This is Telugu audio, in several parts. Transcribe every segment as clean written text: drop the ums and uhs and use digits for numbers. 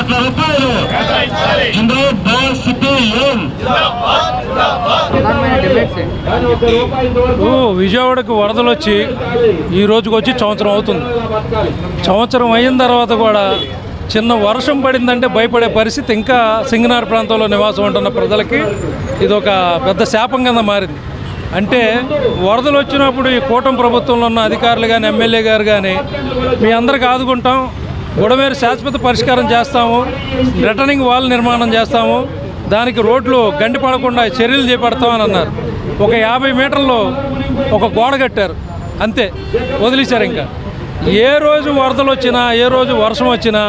కోట్ల రూపాయలు. జిందాబాద్ సిపిఎం. విజయవాడకు వరదలు వచ్చి ఈ రోజుకి వచ్చి సంవత్సరం అవుతుంది. సంవత్సరం అయిన తర్వాత కూడా చిన్న వర్షం పడిందంటే భయపడే పరిస్థితి ఇంకా సింగనార్ ప్రాంతంలో నివాసం ఉంటున్న ప్రజలకి ఇది ఒక పెద్ద శాపం కింద మారింది. అంటే వరదలు వచ్చినప్పుడు ఈ కూటమి ప్రభుత్వంలో ఉన్న అధికారులు కానీ ఎమ్మెల్యే గారు కానీ మీ అందరికి ఆదుకుంటాం, బుడమేరు శాశ్వత పరిష్కారం చేస్తాము, రిటర్నింగ్ వాల్ నిర్మాణం చేస్తాము, దానికి రోడ్లు గండి పడకుండా చర్యలు చేపడతామని అన్నారు. ఒక 50 మీటర్లో ఒక గోడ కట్టారు, అంతే వదిలేశారు. ఇంకా ఏ రోజు వరదలు వచ్చినా ఏ రోజు వర్షం వచ్చినా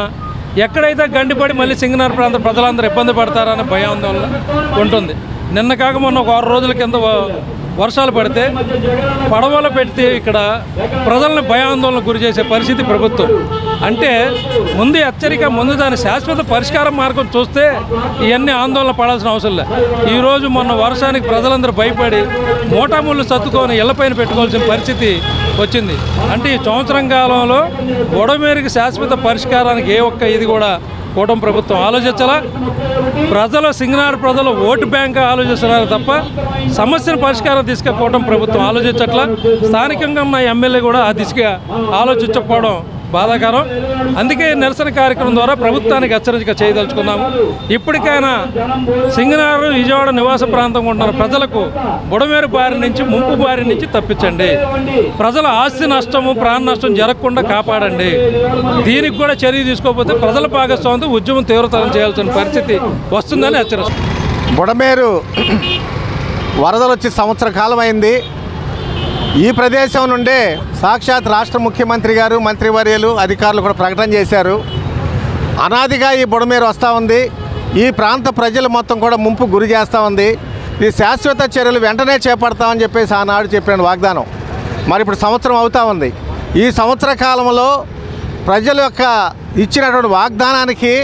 ఎక్కడైతే గండిపడి మళ్ళీ సింగనార్ ప్రాంత ప్రజలందరూ ఇబ్బంది పడతారనే భయాందోళన ఉంటుంది. నిన్న కాక మొన్న ఒక 6 రోజుల కింద వర్షాలు పడితే పడవలు పెడితే ఇక్కడ ప్రజలను భయాందోళనకు గురి చేసే పరిస్థితి ప్రభుత్వం. అంటే ముందు హెచ్చరిక, ముందు దాని శాశ్వత పరిష్కార మార్గం చూస్తే ఇవన్నీ ఆందోళన పడాల్సిన అవసరం లేదు. ఈరోజు మొన్న వర్షానికి ప్రజలందరూ భయపడి మోటాముళ్ళు సర్దుకొని ఇళ్లపైన పెట్టుకోవాల్సిన పరిస్థితి వచ్చింది. అంటే ఈ సంవత్సరం కాలంలో బుడమేరుకి శాశ్వత పరిష్కారానికి ఏ ఒక్క ఇది కూడా కూటమి ప్రభుత్వం ఆలోచించాలా. ప్రజలు సింగనార్ ప్రజలు ఓటు బ్యాంక్ ఆలోచిస్తున్నారు తప్ప సమస్యను పరిష్కారం దిశగా కూటమి ప్రభుత్వం ఆలోచించట్లా. స్థానికంగా ఉన్న ఎమ్మెల్యే కూడా ఆ దిశగా ఆలోచించకపోవడం బాధాకరం. అందుకే నిరసన కార్యక్రమం ద్వారా ప్రభుత్వానికి హెచ్చరిక చేయదలుచుకున్నాము. ఇప్పటికైనా సింగనారు విజయవాడ నివాస ప్రాంతంగా ఉంటున్న ప్రజలకు బుడమేరు బారి నుంచి, ముంపు బారి నుంచి తప్పించండి. ప్రజల ఆస్తి నష్టము, ప్రాణ నష్టం జరగకుండా కాపాడండి. దీనికి కూడా చర్య తీసుకోకపోతే ప్రజల భాగస్వామ్యంతో ఉద్యమం తీవ్రతరం చేయాల్సిన పరిస్థితి వస్తుందని హెచ్చరిస్తుంది. బుడమేరు వరదలు వచ్చి సంవత్సర కాలం అయింది. ఈ ప్రదేశం నుండే సాక్షాత్ రాష్ట్ర ముఖ్యమంత్రి గారు, మంత్రివర్యులు, అధికారులు కూడా ప్రకటన చేశారు. అనాదిగా ఈ బుడమేరు వస్తూ ఉంది. ఈ ప్రాంత ప్రజలు మొత్తం కూడా ముంపు గురి చేస్తూ ఉంది. ఈ శాశ్వత చర్యలు వెంటనే చేపడతామని చెప్పేసి ఆనాడు చెప్పిన వాగ్దానం మరి ఇప్పుడు సంవత్సరం అవుతూ ఉంది. ఈ సంవత్సర కాలంలో ప్రజల యొక్క ఇచ్చినటువంటి వాగ్దానానికి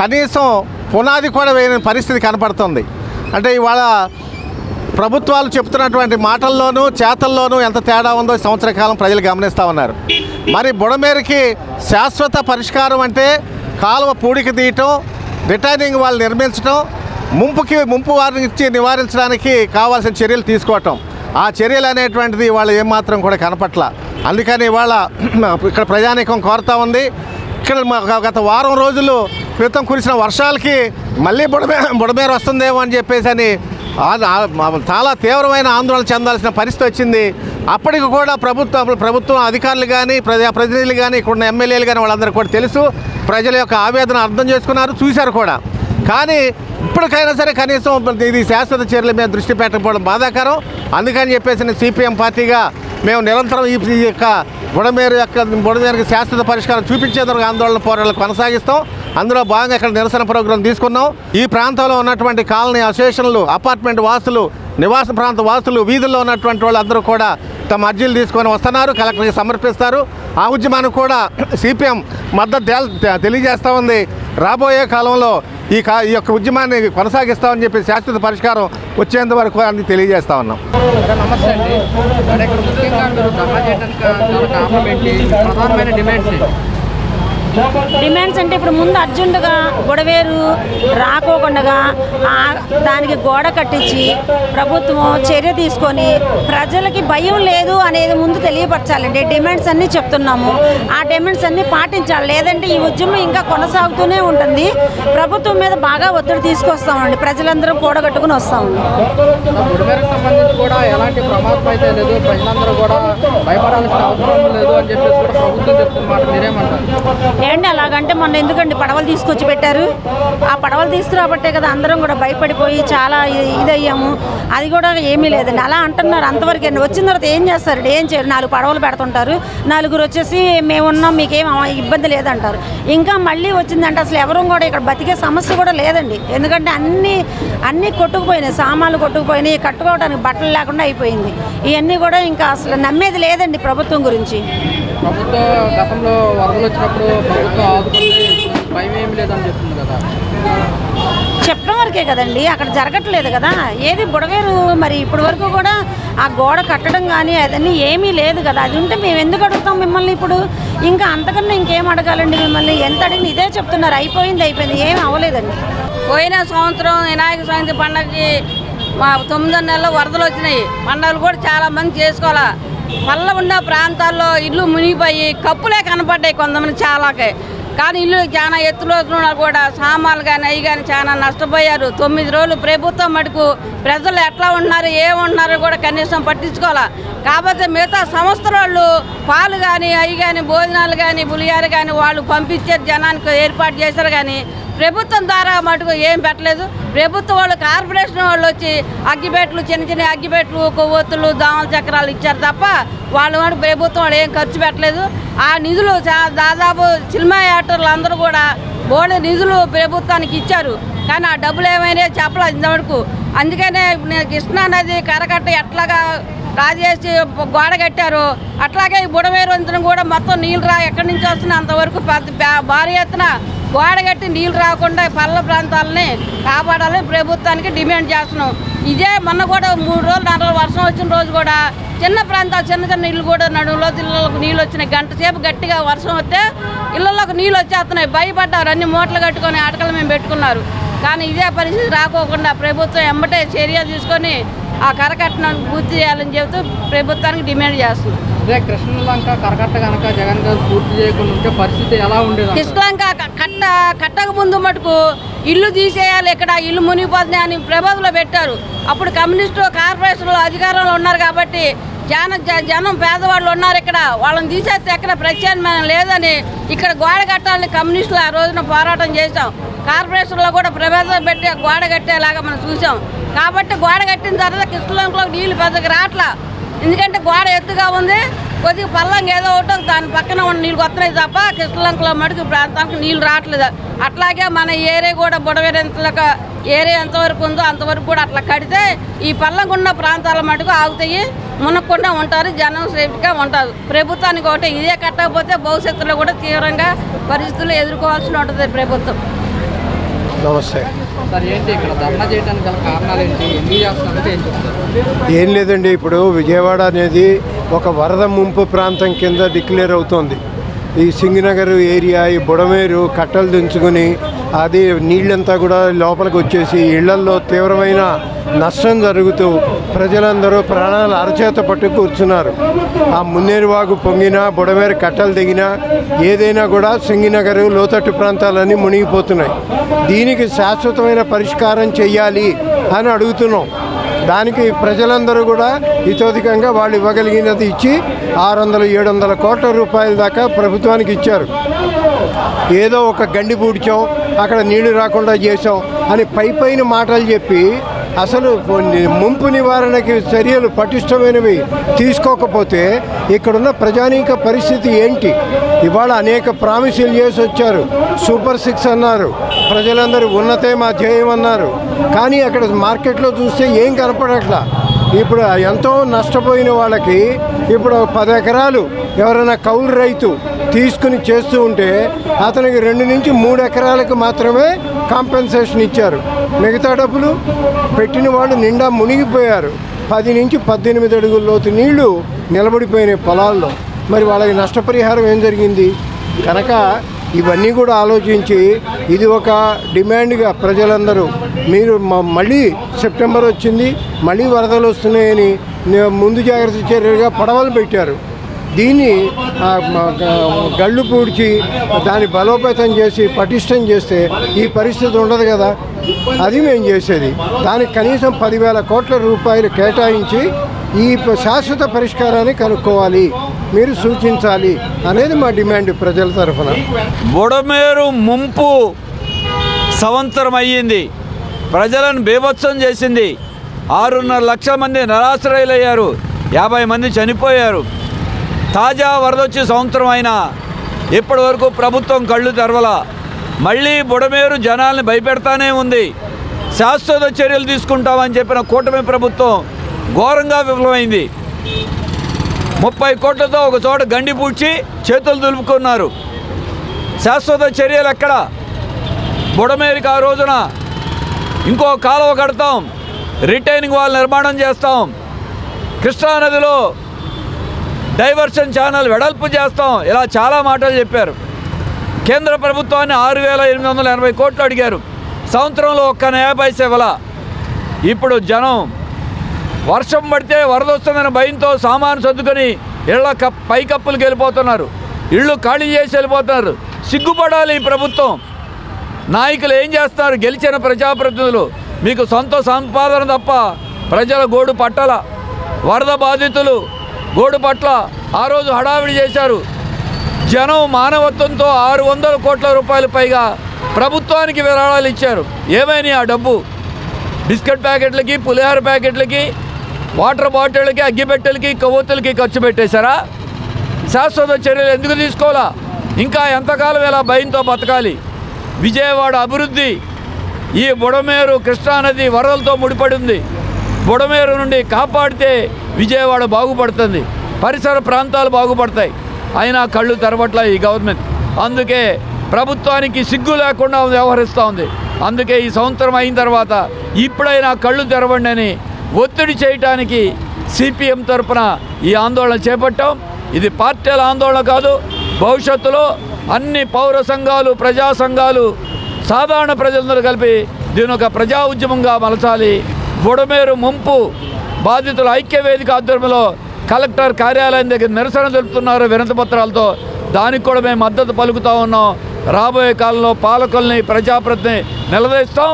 కనీసం పునాది కూడా వేయని పరిస్థితి కనపడుతుంది. అంటే ఇవాళ ప్రభుత్వాలు చెప్తున్నటువంటి మాటల్లోనూ చేతల్లోనూ ఎంత తేడా ఉందో సంవత్సర కాలం ప్రజలు గమనిస్తూ ఉన్నారు. మరి బుడమేరుకి శాశ్వత పరిష్కారం అంటే కాలువ పూడికి తీయటం, రిటైనింగ్ వాళ్ళు నిర్మించడం, ముంపు వారిని నివారించడానికి కావాల్సిన చర్యలు తీసుకోవటం. ఆ చర్యలు అనేటువంటిది ఇవాళ ఏమాత్రం కూడా కనపట్ల. అందుకని ఇవాళ ఇక్కడ ప్రజానీకం కోరుతూ ఉంది. ఇక్కడ గత వారం రోజులు క్రితం కురిసిన వర్షాలకి మళ్ళీ బుడమేరు వస్తుందేమో అని చెప్పేసి అని చాలా తీవ్రమైన ఆందోళన చెందాల్సిన పరిస్థితి వచ్చింది. అప్పటికి కూడా ప్రభుత్వం అధికారులు కానీ, ప్రజాప్రతినిధులు కానీ, ఇక్కడున్న ఎమ్మెల్యేలు కానీ వాళ్ళందరూ కూడా తెలుసు, ప్రజల యొక్క ఆవేదన అర్థం చేసుకున్నారు, చూశారు కూడా. కానీ ఇప్పటికైనా సరే కనీసం ఇది శాశ్వత చర్యల మీద దృష్టి పెట్టకపోవడం బాధాకరం. అందుకని చెప్పేసి సిపిఎం పార్టీగా మేము నిరంతరం ఈ యొక్క బుడమేరుకి శాశ్వత పరిష్కారం చూపించేందుకు ఆందోళన పోరాటాలు కొనసాగిస్తాం. అందులో భాగంగా ఇక్కడ నిరసన ప్రోగ్రాం తీసుకున్నాం. ఈ ప్రాంతంలో ఉన్నటువంటి కాలనీ అసోసియేషన్లు, అపార్ట్మెంట్ వాసులు, నివాస ప్రాంత వాసులు, వీధుల్లో ఉన్నటువంటి వాళ్ళందరూ కూడా తమ అర్జీలు తీసుకొని వస్తున్నారు, కలెక్టర్కి సమర్పిస్తారు. ఆ ఉద్యమానికి కూడా సిపిఎం మద్దతు తెలియజేస్తూ ఉంది. రాబోయే కాలంలో ఈ యొక్క ఉద్యమాన్ని కొనసాగిస్తామని చెప్పి శాశ్వత పరిష్కారం వచ్చేంత వరకు అన్ని తెలియజేస్తా ఉన్నాం. నమస్తే అండి. ఇక్కడ ముఖ్యంగా మీరు ధర్నా చేయడానికి ప్రధానమైన డిమాండ్స్ అంటే ఇప్పుడు ముందు అర్జెంటుగా బుడమేరు రాకోకుండా దానికి గోడ కట్టించి ప్రభుత్వం చర్య తీసుకొని ప్రజలకి భయం లేదు అనేది ముందు తెలియపరచాలండి. డిమాండ్స్ అన్నీ చెప్తున్నాము, ఆ డిమాండ్స్ అన్నీ పాటించాలి. లేదంటే ఈ ఉద్యమం ఇంకా కొనసాగుతూనే ఉంటుంది. ప్రభుత్వం మీద బాగా ఒత్తిడి తీసుకొస్తామండి, ప్రజలందరం కూడగట్టుకుని వస్తామండి. బుడమేరుకు సంబంధించి కూడా ఎలాంటి ప్రమాదం అయితే లేదు, ప్రజలందరూ కూడా భయపడాల్సిన అవసరం లేదు అని చెప్పేసి కూడా ప్రభుత్వం చెప్తున్నమాట, మీరేమంటారు? ఏంటి అలాగంటే మొన్న ఎందుకండి పడవలు తీసుకొచ్చి పెట్టారు, ఆ పడవలు తీసుకురాబట్టే కదా అందరం కూడా భయపడిపోయి చాలా ఇదయ్యాము. అది కూడా ఏమీ లేదండి, అలా అంటున్నారు. అంతవరకు వచ్చిన తర్వాత ఏం చేస్తారు? ఏం చేయరు, 4 పడవలు పెడుతుంటారు, 4 వచ్చేసి మేమున్నాం మీకేం ఇబ్బంది లేదంటారు. ఇంకా మళ్ళీ వచ్చిందంటే అసలు ఎవరూ కూడా ఇక్కడ బతికే సమస్య కూడా లేదండి. ఎందుకంటే అన్నీ కొట్టుకుపోయినాయి, సామాన్లు కొట్టుకుపోయినాయి, కట్టుకోవడానికి బట్టలు లేకుండా అయిపోయింది. ఇవన్నీ కూడా ఇంకా అసలు నమ్మేది లేదండి ప్రభుత్వం గురించి. ప్రభుత్వం గతంలో వరదలు వచ్చినప్పుడు ప్రభుత్వం ఆదుకుంది, భయం ఏమి లేదని చెప్తుంది కదా. చెప్పడం వరకే కదండి, అక్కడ జరగట్లేదు కదా ఏది. బుడమేరు మరి ఇప్పటి వరకు కూడా ఆ గోడ కట్టడం కానీ అదన్నీ ఏమీ లేదు కదా. అది ఉంటే మేము ఎందుకు అడుగుతాం మిమ్మల్ని ఇప్పుడు? ఇంకా అంతకన్నా ఇంకేం అడగాలండి మిమ్మల్ని? ఎంత అడిగిన ఇదే చెప్తున్నారు, అయిపోయింది ఏం అవ్వలేదండి. పోయిన సంవత్సరం వినాయక చవితి పండగకి మా 9 నెలల్లో వరదలు వచ్చినాయి. పండుగలు కూడా చాలామంది చేసుకోవాలా. పల్ల ఉన్న ప్రాంతాల్లో ఇల్లు మునిగిపోయి కప్పులే కనపడ్డాయి కొంతమంది చాలాకే. కానీ ఇల్లు చాలా ఎత్తులో కూడా సామాన్లు కానీ అవి కానీ చాలా నష్టపోయారు. 9 రోజులు ప్రభుత్వం మటుకు ప్రజలు ఎట్లా ఉన్నారు ఏమున్నారో కూడా కనీసం పట్టించుకోవాలా. కాకపోతే మిగతా సంస్థల వాళ్ళు పాలు కానీ అవి కానీ భోజనాలు కానీ పులిహారు కానీ వాళ్ళు పంపించారు, జనానికి ఏర్పాటు చేశారు. కానీ ప్రభుత్వం ద్వారా మటుకు ఏం పెట్టలేదు. ప్రభుత్వం వాళ్ళు కార్పొరేషన్ వాళ్ళు వచ్చి అగ్గిపెట్లు చిన్న అగ్గిపెట్లు కొవ్వొత్తులు దామల చక్రాలు ఇచ్చారు తప్ప వాళ్ళు మటుకు ప్రభుత్వం వాళ్ళు ఏం ఖర్చు పెట్టలేదు. ఆ నిధులు దాదాపు సినిమా యాక్టర్లు అందరూ కూడా బోర్డు నిధులు ప్రభుత్వానికి ఇచ్చారు. కానీ ఆ డబ్బులు ఏమైనా చెప్పలేదు ఇంతవరకు. అందుకనే కృష్ణా నది కరకట్ట ఎట్లాగా రాజేసి గోడ కట్టారు అట్లాగే ఈ బుడమేరు వంతెన కూడా మొత్తం నీళ్ళు ఎక్కడి నుంచి వస్తున్నాయి అంతవరకు భారీ ఎత్తున గోడ కట్టి నీళ్ళు రాకుండా పల్ల ప్రాంతాలని కాపాడాలని ప్రభుత్వానికి డిమాండ్ చేస్తున్నాం. ఇదే మొన్న కూడా 3 రోజులు 4 రోజులు వర్షం వచ్చిన రోజు కూడా చిన్న ప్రాంతాలు చిన్న ఇల్లు కూడా నడువులో ఇళ్ళలోకి నీళ్ళు వచ్చినాయి. గంట సేపు గట్టిగా వర్షం వస్తే ఇళ్ళలోకి నీళ్ళు వచ్చేస్తున్నాయి. భయపడ్డారు, అన్ని మూటలు కట్టుకొని ఆటకలు మేము పెట్టుకున్నారు. కానీ ఇదే పరిస్థితి రాకోకుండా ప్రభుత్వం ఎమ్మటే చర్య తీసుకొని ఆ కరకట్టను పూర్తి చేయాలని చెబుతూ ప్రభుత్వానికి డిమాండ్ చేస్తున్నాం. కృష్ణలంక కరకట్ట కనుక జగన్ గారు పూర్తి చేయకుండా ఉంటే పరిస్థితి ఎలా ఉండేది? కృష్ణలంక కట్టక ముందు మటుకు ఇల్లు తీసేయాలి, ఇక్కడ ఇల్లు మునిగిపోతున్నాయి అని ప్రబోధనలో పెట్టారు. అప్పుడు కమ్యూనిస్టు కార్పొరేషన్లో అధికారంలో ఉన్నారు కాబట్టి జనం పేదవాళ్ళు ఉన్నారు. ఇక్కడ వాళ్ళని తీసేస్తే ఎక్కడ ప్రత్యామ్నాయం లేదని ఇక్కడ గోడ కట్టాలని కమ్యూనిస్టులు ఆ రోజున పోరాటం చేశాం. కార్పొరేషన్లో కూడా ప్రబోధన పెట్టి గోడ కట్టేలాగా మనం చూసాం. కాబట్టి గోడ కట్టిన తర్వాత కృష్ణలంకలో నీళ్ళు పెద్దగా రావట్లా. ఎందుకంటే గోడ ఎత్తుగా ఉంది, కొద్దిగా పల్లంగా ఏదో ఒకటి దాని పక్కన ఉన్న నీళ్ళు వస్తున్నాయి తప్ప కృష్ణలంకలో మటుకు ప్రాంతానికి నీళ్ళు రావట్లేదు. అట్లాగే మన ఏరియా కూడా బుడవేరంతలకు ఏరియా ఎంతవరకు ఉందో అంతవరకు కూడా అట్లా కడితే ఈ పల్లంగా ఉన్న ప్రాంతాల మటుకు ఆగుతాయి, మునక్కుండా ఉంటారు, జనం సేఫ్గా ఉంటారు. ప్రభుత్వానికి ఒకటి ఇదే కట్టకపోతే భవిష్యత్తులో కూడా తీవ్రంగా పరిస్థితులు ఎదుర్కోవాల్సి ఉంటుంది ప్రభుత్వం. నమస్తే సార్, ఏంటి ఇక్కడ ధర్నా చేయడానికి గల కారణాలు ఏంటి? ఎందుకు చేస్తున్నారంటే ఏం చెప్తారు? ఏం లేదండి, ఇప్పుడు విజయవాడ అనేది ఒక వరద ముంపు ప్రాంతం కింద డిక్లేర్ అవుతోంది. ఈ సింగనగర్ ఏరియా, ఈ బుడమేరు కట్టలు దించుకుని అది నీళ్ళంతా కూడా లోపలికి వచ్చేసి ఇళ్లల్లో తీవ్రమైన నష్టం జరుగుతూ ప్రజలందరూ ప్రాణాలు అరచేత పట్టు కూర్చున్నారు. ఆ మున్నేరువాగు పొంగినా బుడమేరు కట్టలు దిగినా ఏదైనా కూడా సింగనగర్ లోతట్టు ప్రాంతాలన్నీ మునిగిపోతున్నాయి. దీనికి శాశ్వతమైన పరిష్కారం చెయ్యాలి అని అడుగుతున్నాం. దానికి ప్రజలందరూ కూడా ఇతోధికంగా వాళ్ళు ఇవ్వగలిగినది ఇచ్చి 600-700 కోట్ల రూపాయల దాకా ప్రభుత్వానికి ఇచ్చారు. ఏదో ఒక గండి పూడ్చాం, అక్కడ నీళ్లు రాకుండా చేసాం అని పైన మాటలు చెప్పి అసలు ముంపు నివారణకి చర్యలు పటిష్టమైనవి తీసుకోకపోతే ఇక్కడున్న ప్రజానీక పరిస్థితి ఏంటి? ఇవాళ అనేక ప్రామిసులు చేసి వచ్చారు, సూపర్ 6 అన్నారు, ప్రజలందరూ ఉన్నతే మా ధ్యేయం అన్నారు. కానీ అక్కడ మార్కెట్లో చూస్తే ఏం కనపడట్లా. ఇప్పుడు ఎంతో నష్టపోయిన వాళ్ళకి ఇప్పుడు 10 ఎకరాలు ఎవరైనా కౌలు రైతు తీసుకుని చేస్తూ ఉంటే అతనికి 2 నుంచి 3 ఎకరాలకు మాత్రమే కాంపెన్సేషన్ ఇచ్చారు. మిగతా డబ్బులు పెట్టిన వాళ్ళు నిండా మునిగిపోయారు. 10 నుంచి 18 అడుగుల లోతు నీళ్లు నిలబడిపోయినాయి పొలాల్లో. మరి వాళ్ళకి నష్టపరిహారం ఏం జరిగింది? కనుక ఇవన్నీ కూడా ఆలోచించి ఇది ఒక డిమాండ్గా ప్రజలందరూ మీరు మళ్ళీ సెప్టెంబర్ వచ్చింది, మళ్ళీ వరదలు వస్తున్నాయని ముందు జాగ్రత్త చర్యలుగా పడవలు పెట్టారు. దీన్ని గళ్ళు పూడ్చి దాన్ని బలోపేతం చేసి పటిష్టం చేస్తే ఈ పరిస్థితి ఉండదు కదా. అది మేము చేసేది. దానికి కనీసం 10,000 కోట్ల రూపాయలు కేటాయించి ఈ శాశ్వత పరిష్కారాన్ని కనుక్కోవాలి, మీరు సూచించాలి అనేది మా డిమాండ్ ప్రజల తరఫున. బుడమేరు ముంపు సంవత్సరం అయ్యింది, ప్రజలను బీభత్సం చేసింది. 6.5 లక్షల మంది నిరాశ్రయులయ్యారు, 50 మంది చనిపోయారు. తాజా వరదొచ్చి సంవత్సరం అయినా ఇప్పటి వరకు ప్రభుత్వం కళ్ళు తెరవల. మళ్ళీ బుడమేరు జనాల్ని భయపెడతానే ఉంది. శాశ్వత చర్యలు తీసుకుంటామని చెప్పిన కూటమి ప్రభుత్వం ఘోరంగా విఫలమైంది. 30 కోట్లతో ఒక చోట గండి పూడ్చి చేతులు దులుపుకున్నారు. శాశ్వత చర్యలు ఎక్కడ? బుడమేరుకి ఆ రోజున ఇంకో కాలువ కడతాం, రిటైనింగ్ వాల్ నిర్మాణం చేస్తాం, కృష్ణానదిలో డైవర్షన్ ఛానల్ వెడల్పు చేస్తాం, ఇలా చాలా మాటలు చెప్పారు. కేంద్ర ప్రభుత్వాన్ని 6,880 కోట్లు అడిగారు. సంవత్సరంలో ఒక్క నయా పైసా ఇవ్వాల. ఇప్పుడు జనం వర్షం పడితే వరద వస్తుందని భయంతో సామాను సర్దుకొని ఇళ్ల పైకప్పులకు వెళ్ళిపోతున్నారు, ఇళ్ళు ఖాళీ చేసి వెళ్ళిపోతున్నారు. సిగ్గుపడాలి ఈ ప్రభుత్వం. నాయకులు ఏం చేస్తున్నారు? గెలిచిన ప్రజాప్రతినిధులు మీకు సొంత సంపాదన తప్ప ప్రజల గోడు పట్టల. వరద బాధితులు గోడు పట్ల ఆ రోజు హడావిడి చేశారు. జనం మానవత్వంతో 600 కోట్ల రూపాయలు పైగా ప్రభుత్వానికి విరాళాలు ఇచ్చారు. ఏమైనా ఆ డబ్బు బిస్కెట్ ప్యాకెట్లకి, పులిహోర ప్యాకెట్లకి, వాటర్ బాటిళ్ళకి, అగ్గిపెట్టెలకి, కొవ్వొత్తులకి ఖర్చు పెట్టేశారా? శాశ్వత చర్యలు ఎందుకు తీసుకోవాలా? ఇంకా ఎంతకాలం ఇలా భయంతో బతకాలి? విజయవాడ అభివృద్ధి ఈ బుడమేరు కృష్ణానది వరదలతో ముడిపడి ఉంది. బుడమేరు నుండి కాపాడితే విజయవాడ బాగుపడుతుంది, పరిసర ప్రాంతాలు బాగుపడతాయి. అయినా కళ్ళు తెరవట్ల ఈ గవర్నమెంట్. అందుకే ప్రభుత్వానికి సిగ్గు లేకుండా వ్యవహరిస్తూ ఉంది. అందుకే ఈ సంవత్సరం అయిన తర్వాత ఇప్పుడైనా కళ్ళు తెరవండి అని ఒత్తిడి చేయటానికి సిపిఎం తరఫున ఈ ఆందోళన చేపట్టాం. ఇది పార్టీల ఆందోళన కాదు. భవిష్యత్తులో అన్ని పౌర సంఘాలు, ప్రజా సంఘాలు, సాధారణ ప్రజలందరూ కలిపి దీని ఒక ప్రజా ఉద్యమంగా మలచాలి. బుడమేరు ముంపు బాధితుల ఐక్యవేదిక ఆధ్వర్యంలో కలెక్టర్ కార్యాలయం దగ్గర నిరసన తెలుపుతున్నారు వినతిపత్రాలతో. దానికి కూడా మేము మద్దతు పలుకుతూ ఉన్నాం. రాబోయే కాలంలో పాలకుల్ని, ప్రజాప్రతిని నిలదీస్తాం.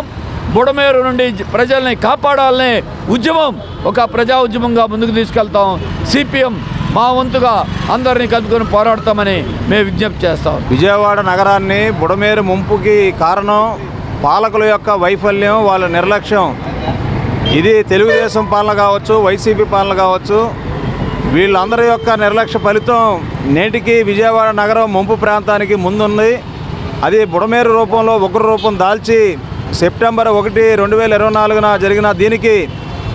బుడమేరు నుండి ప్రజల్ని కాపాడాలని ఉద్యమం ఒక ప్రజా ఉద్యమంగా ముందుకు తీసుకెళ్తాం. సిపిఎం మా వంతుగా అందరినీ కలుపుకొని పోరాడతామని మేము విజ్ఞప్తి చేస్తాం. విజయవాడ నగరాన్ని బుడమేరు ముంపుకి కారణం పాలకుల యొక్క వైఫల్యం, వాళ్ళ నిర్లక్ష్యం. ఇది తెలుగుదేశం పాలన కావచ్చు, వైసీపీ పాలన కావచ్చు, వీళ్ళందరి యొక్క నిర్లక్ష్య ఫలితం నేటికి విజయవాడ నగరం ముంపు ప్రాంతానికి ముందుంది. అది బుడమేరు రూపంలో ఉగ్ర రూపం దాల్చి సెప్టెంబర్ 1, 2024 జరిగిన దీనికి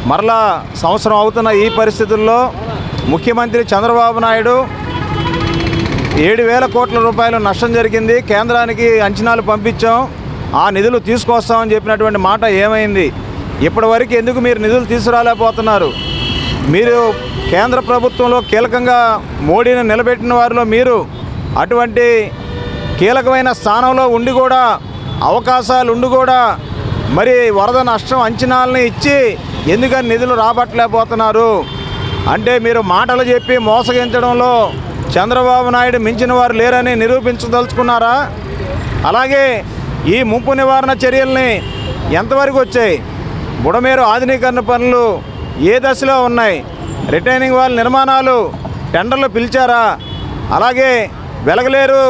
మరలా సంవత్సరం అవుతున్న ఈ పరిస్థితుల్లో ముఖ్యమంత్రి చంద్రబాబు నాయుడు 7,000 కోట్ల రూపాయలు నష్టం జరిగింది, కేంద్రానికి అంచనాలు పంపించాం, ఆ నిధులు తీసుకొస్తామని చెప్పినటువంటి మాట ఏమైంది? ఇప్పటివరకు ఎందుకు మీరు నిధులు తీసుకురాలేకపోతున్నారు? మీరు కేంద్ర ప్రభుత్వంలో కీలకంగా మోడీని నిలబెట్టిన వారిలో మీరు అటువంటి కీలకమైన స్థానంలో ఉండి కూడా, అవకాశాలు ఉండి కూడా మరి వరద నష్టం అంచనాలను ఇచ్చి ఎందుకని నిధులు రాబట్టలేకపోతున్నారు? అంటే మీరు మాటలు చెప్పి మోసగించడంలో చంద్రబాబు నాయుడు మించిన వారు లేరని నిరూపించదలుచుకున్నారా? అలాగే ఈ ముంపు నివారణ చర్యల్ని ఎంతవరకు వచ్చాయి? బుడమేరు ఆధునీకరణ పనులు ఏ దశలో ఉన్నాయి? రిటైనింగ్ వాల్ నిర్మాణాలు టెండర్లు పిలిచారా? అలాగే వెలగలేరు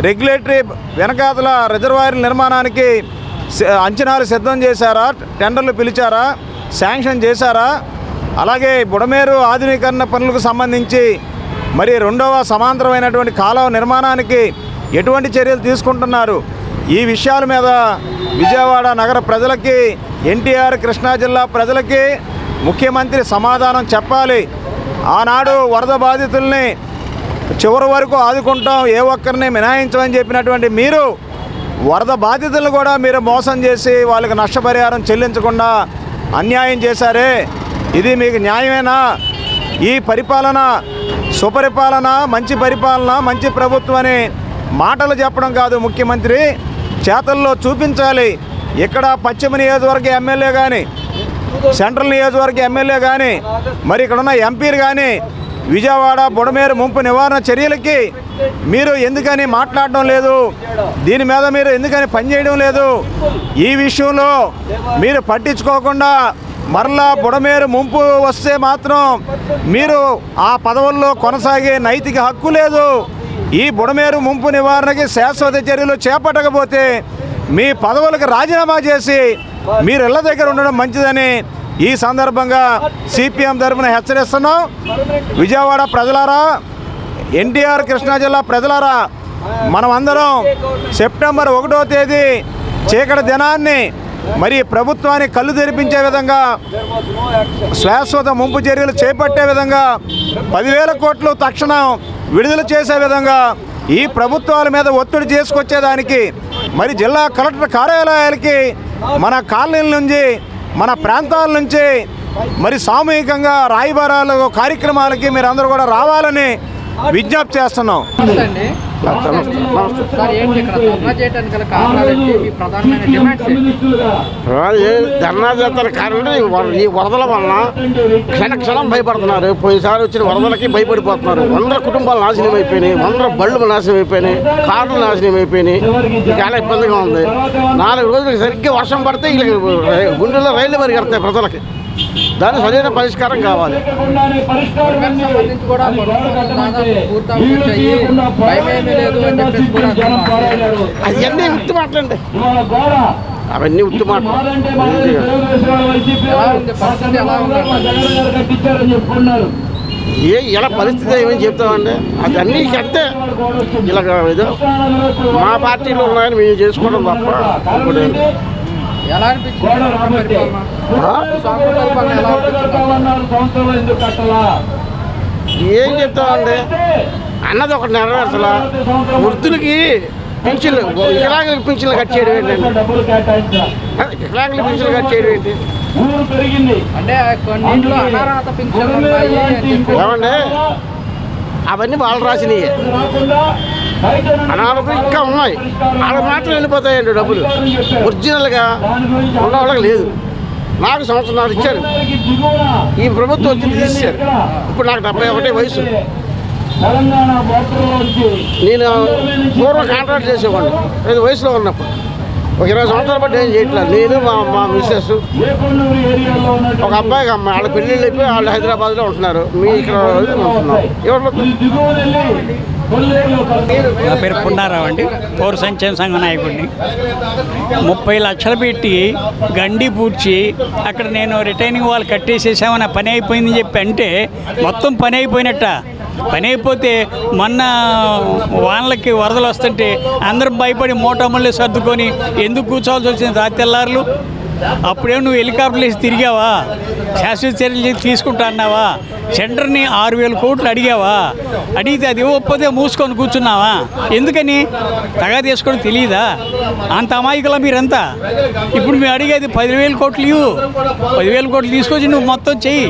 రెగ్యులేటరీ వెనకాతల రిజర్వాయర్ నిర్మాణానికి అంచనాలు సిద్ధం చేశారా? టెండర్లు పిలిచారా? శాంక్షన్ చేశారా? అలాగే బుడమేరు ఆధునీకరణ పనులకు సంబంధించి మరి రెండవ సమాంతరమైనటువంటి కాలువ నిర్మాణానికి ఎటువంటి చర్యలు తీసుకుంటున్నారు? ఈ విషయాల మీద విజయవాడ నగర ప్రజలకి, ఎన్టీఆర్ కృష్ణా జిల్లా ప్రజలకి ముఖ్యమంత్రి సమాధానం చెప్పాలి. ఆనాడు వరద బాధితుల్ని చివరి వరకు ఆదుకుంటాం, ఏ ఒక్కరిని మినహాయించమని చెప్పినటువంటి మీరు వరద బాధితులను కూడా మీరు మోసం చేసి వాళ్ళకి నష్టపరిహారం చెల్లించకుండా అన్యాయం చేశారే. ఇది మీకు న్యాయమేనా? ఈ పరిపాలన సుపరిపాలన, మంచి పరిపాలన, మంచి ప్రభుత్వం అని మాటలు చెప్పడం కాదు ముఖ్యమంత్రి, చేతల్లో చూపించాలి. ఇక్కడ పశ్చిమ నియోజకవర్గ ఎమ్మెల్యే కానీ, సెంట్రల్ నియోజకవర్గ ఎమ్మెల్యే కానీ, మరి ఇక్కడ ఉన్న ఎంపీలు కానీ విజయవాడ బుడమేరు ముంపు నివారణ చర్యలకి మీరు ఎందుకని మాట్లాడడం లేదు? దీని మీద మీరు ఎందుకని పనిచేయడం లేదు? ఈ విషయంలో మీరు పట్టించుకోకుండా మరలా బుడమేరు ముంపు వస్తే మాత్రం మీరు ఆ పదవుల్లో కొనసాగే నైతిక హక్కు లేదు. ఈ బుడమేరు ముంపు నివారణకి శాశ్వత చర్యలు చేపట్టకపోతే మీ పదవులకు రాజీనామా చేసి మీరు ఇళ్ల దగ్గర ఉండడం మంచిదని ఈ సందర్భంగా సిపిఎం తరఫున హెచ్చరిస్తున్నాం. విజయవాడ ప్రజలారా, ఎన్టీఆర్ కృష్ణా జిల్లా ప్రజలారా, మనమందరం సెప్టెంబర్ 1వ తేదీ చీకటి దినాన్ని మరి ప్రభుత్వాన్ని కళ్ళు తెరిపించే విధంగా, శాశ్వత ముంపు చర్యలు చేపట్టే విధంగా 10,000 కోట్లు తక్షణం విడుదల చేసే విధంగా ఈ ప్రభుత్వాల మీద ఒత్తిడి చేసుకొచ్చేదానికి మరి జిల్లా కలెక్టర్ కార్యాలయాలకి మన కాలనీల నుంచి మన ప్రాంతాల నుంచి మరి సామూహికంగా రాయబారాలు కార్యక్రమాలకి మీరు అందరూ కూడా రావాలని విజ్ఞప్తి చేస్తున్నాం. ధర్నా చేస్తున్న కారణం ఈ వరదల వలన క్షణక్షణం భయపడుతున్నారు. పోయినసారి వచ్చిన వరదలకి భయపడిపోతున్నారు. 100 కుటుంబాలు నాశనం అయిపోయినాయి, 100 బళ్ళు నాశనం అయిపోయినాయి, కార్లు నాశనం అయిపోయినాయి. చాలా ఇబ్బందిగా ఉంది. 4 రోజులకి సరిగ్గా వర్షం పడితే వీళ్ళకి గుండెల్లో రైళ్లు పరిగెడతాయి ప్రజలకి. దాని సరైన పరిష్కారం కావాలి. అవన్నీ ఉత్తి మాటలండి, అవన్నీ ఉత్తి మాటలు. ఇలా పరిస్థితి ఏమని చెప్తామండి, అది అన్నీ అంతే. ఇలా ఏదో మా పార్టీలో ఉన్నాయని మేము చేసుకోవడం తప్ప ఇప్పుడు ఎలా అనిపించింది? ఏం చెప్తామండి, అన్నది ఒకటి నెరవేర్చలా. వృద్ధులకి పింఛన్లు, వికలాంగులకి పింఛన్లు కట్ చేయడం ఏంటండి? వికలాంగులకి పింఛన్లు కట్ చేయడం ఏంటి? అంటే కొన్నింట్లో అనాథ పింఛన్లు ఏమండి, అవన్నీ వాళ్ళు రాసినవి. అనాథలు ఇంకా ఉన్నాయి, వాళ్ళకి మాత్రం వెళ్ళిపోతాయండి డబ్బులు. ఒరిజినల్గా ఉన్న వాళ్ళకి లేదు. నాకు సంవత్సరాలు ఇచ్చారు, ఈ ప్రభుత్వం వచ్చి తీసేశారు. ఇప్పుడు నాకు 71 వయసు. నేను పూర్వం కాంట్రాక్ట్ చేసేవాడిని 5 వయసులో ఉన్నప్పుడు. ఒక 20 సంవత్సరాల బట్టి ఏం చేయట్లేదు. నేను మా మిస్సెస్, ఒక అబ్బాయికి అమ్మాయి, వాళ్ళ పెళ్ళిళ్ళు అయిపోయి వాళ్ళు హైదరాబాద్లో ఉంటున్నారు. మీ ఇక్కడ ఉంటున్నారు. ఎవరు? నా పేరు పున్నారావు అండి, పౌర సంక్షేమ సంఘ నాయకుడిని. 30 లక్షలు పెట్టి గండి పూడ్చి అక్కడ నేను రిటైనింగ్ వాళ్ళు కట్టేసేసామని పని అయిపోయిందని చెప్పి అంటే మొత్తం పని అయిపోయినట్ట. పని అయిపోతే మొన్న వానలకి వరదలు వస్తుంటే అందరం భయపడి మోటాముళ్ళే సర్దుకొని ఎందుకు కూర్చోవాల్సి వచ్చింది రాత్రిల్లారులు? అప్పుడే నువ్వు హెలికాప్టర్లు వేసి తిరిగావా? శాశ్వత చర్యలు తీసుకుంటా అన్నావా? సెంటర్ని 6,000 కోట్లు అడిగావా? అడిగితే అది ఇవ్వకపోతే మూసుకొని కూర్చున్నావా? ఎందుకని? తగా తీసుకోవడం తెలియదా? అంత అమాయకులా మీరంతా? ఇప్పుడు మేము అడిగేది 10,000 కోట్లు ఇవ్వు. 10,000 కోట్లు తీసుకొచ్చి నువ్వు మొత్తం చెయ్యి.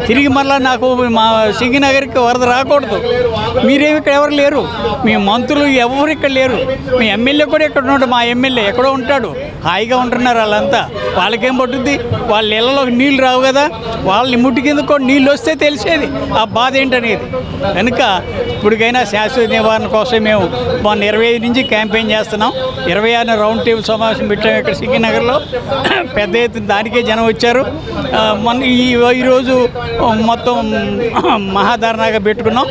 తిరిగి మళ్ళీ నాకు మా సింగనగర్కి వరద రాకూడదు. మీరేమి ఇక్కడ ఎవరు లేరు, మీ మంత్రులు ఎవరు ఇక్కడ లేరు. మీ ఎమ్మెల్యే కూడా ఇక్కడ ఉన్నాడు. మా ఎమ్మెల్యే ఎక్కడో ఉంటాడు, హాయిగా ఉంటున్నారు వాళ్ళంతా. వాళ్ళకేం పట్టుద్ది? వాళ్ళ ఇళ్లలోకి నీళ్ళు రావు కదా, వాళ్ళని ముట్టి కింద కూడా నీళ్ళు వస్తే తెలిసేది ఆ బాధ ఏంటనేది. కనుక ఇప్పటికైనా శాశ్వత నివారణ కోసం మేము మొన్న 25 నుంచి క్యాంపెయిన్ చేస్తున్నాం. 26 రౌండ్ టేబుల్ సమావేశం పెట్టాము ఇక్కడ సింగనగర్లో. పెద్ద ఎత్తున దానికే జనం వచ్చారు. మొన్న ఈరోజు మొత్తం మహాధారణగా పెట్టుకున్నాం.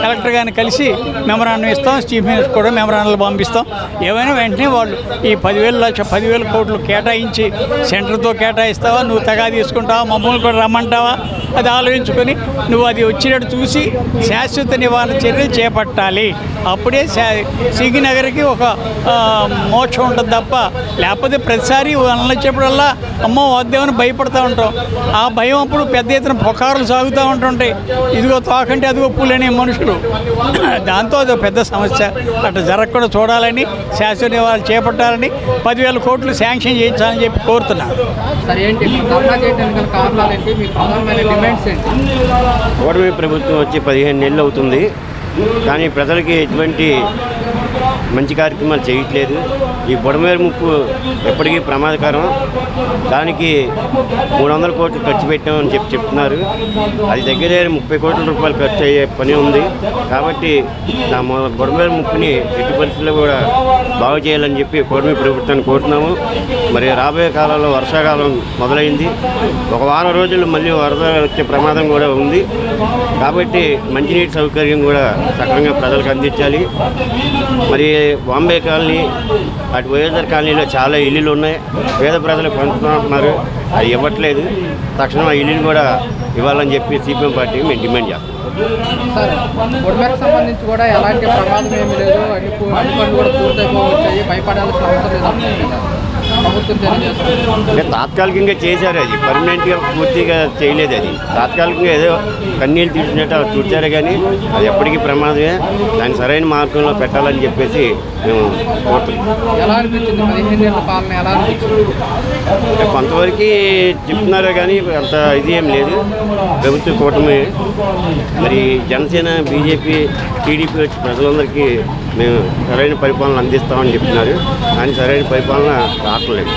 కలెక్టర్ గారిని కలిసి మెమరాండం ఇస్తాం, చీఫ్ మినిస్టర్ కూడా మెమరాండాలు పంపిస్తాం. ఏమైనా వెంటనే వాళ్ళు ఈ 10,000 కోట్లు కేటాయించి సెంటర్తో కేటాయిస్తావా, నువ్వు తగా తీసుకుంటావా, మమ్మల్ని కూడా రమ్మంటావా, అది ఆలోచించుకొని నువ్వు అది వచ్చినట్టు చూసి శాశ్వత నివారణ చర్యలు చేపట్టాలి. అప్పుడే సింగనగర్కి ఒక మోక్షం ఉంటుంది తప్ప లేకపోతే ప్రతిసారి వచ్చేప్పుడల్లా అమ్మో వద్దేమని భయపడుతూ ఉంటాం. ఆ భయం అప్పుడు పెద్ద ఎత్తున పుకారులు సాగుతూ ఉంటుంటాయి. ఇదిగో తోకంటే అదిగో పూలనే మనుషులు. దాంతో అది పెద్ద సమస్య. అట్లా జరగకుండా చూడాలని, శాశ్వత నివారణ చేపట్టాలని 10,000 కోట్లు శాంక్షన్ చేయించాలని చెప్పి కోరుతున్నాను. ఓటమి ప్రభుత్వం వచ్చి 15 నెలలు అవుతుంది, కానీ ప్రజలకి ఎటువంటి మంచి కార్యక్రమాలు చేయట్లేదు. ఈ బుడమేరు ముప్పు ఎప్పటికీ ప్రమాదకరం. దానికి 300 కోట్లు ఖర్చు పెట్టామని చెప్తున్నారు. అది దగ్గర 30 కోట్ల రూపాయలు ఖర్చు అయ్యే పని ఉంది. కాబట్టి నా బుడమేరు ముప్పుని ఎట్టి పరిస్థితుల్లో కూడా బాగు చేయాలని చెప్పి కూటమి ప్రభుత్వాన్ని కోరుతున్నాము. మరి రాబోయే కాలంలో వర్షాకాలం మొదలైంది. ఒక వారం రోజులు మళ్ళీ వరద వచ్చే ప్రమాదం కూడా ఉంది. కాబట్టి మంచినీటి సౌకర్యం కూడా సక్రమంగా ప్రజలకు అందించాలి. మరి బాంబే కాలనీ, అటు వైఎస్ఆర్ కాలనీలో చాలా ఇల్లులు ఉన్నాయి, పేద ప్రజలకు పంచుతున్నారు. అది ఇవ్వట్లేదు. తక్షణం ఆ ఇల్లుని కూడా ఇవ్వాలని చెప్పి సిపిఎం పార్టీకి మేము డిమాండ్ చేస్తాం. సార్, బుడమేరుకు సంబంధించి కూడా ఎలాంటి ప్రమాదం ఏమీ లేదు, అన్ని పనులు కూడా పూర్తయిపోవచ్చాయి, భయపడాల్సిన అవసరం లేదు. ప్రభుత్వం తెలియజేస్తుంది? అంటే తాత్కాలికంగా చేశారు, అది పర్మనెంట్గా పూర్తిగా చేయలేదు. అది తాత్కాలికంగా ఏదో కన్నీళ్ళు తీర్చినట్టు అలా చూచారు, కానీ అది ఎప్పటికీ ప్రమాదమే. దాన్ని సరైన మార్గంలో పెట్టాలని చెప్పేసి మేము కోరుతున్నాం. ఎలా అనిపించింది 15 ఏళ్ల పాలన? ఎలా అనిపించింది? కొంతవరకు చెప్తున్నారే కానీ అంత ఇది ఏం లేదు. ప్రభుత్వ కూటమి మరి జనసేన, బీజేపీ, టీడీపీ వచ్చి ప్రజలందరికీ మేము సరైన పరిపాలన అందిస్తామని చెప్తున్నారు, కానీ సరైన పరిపాలన రావట్లేదు.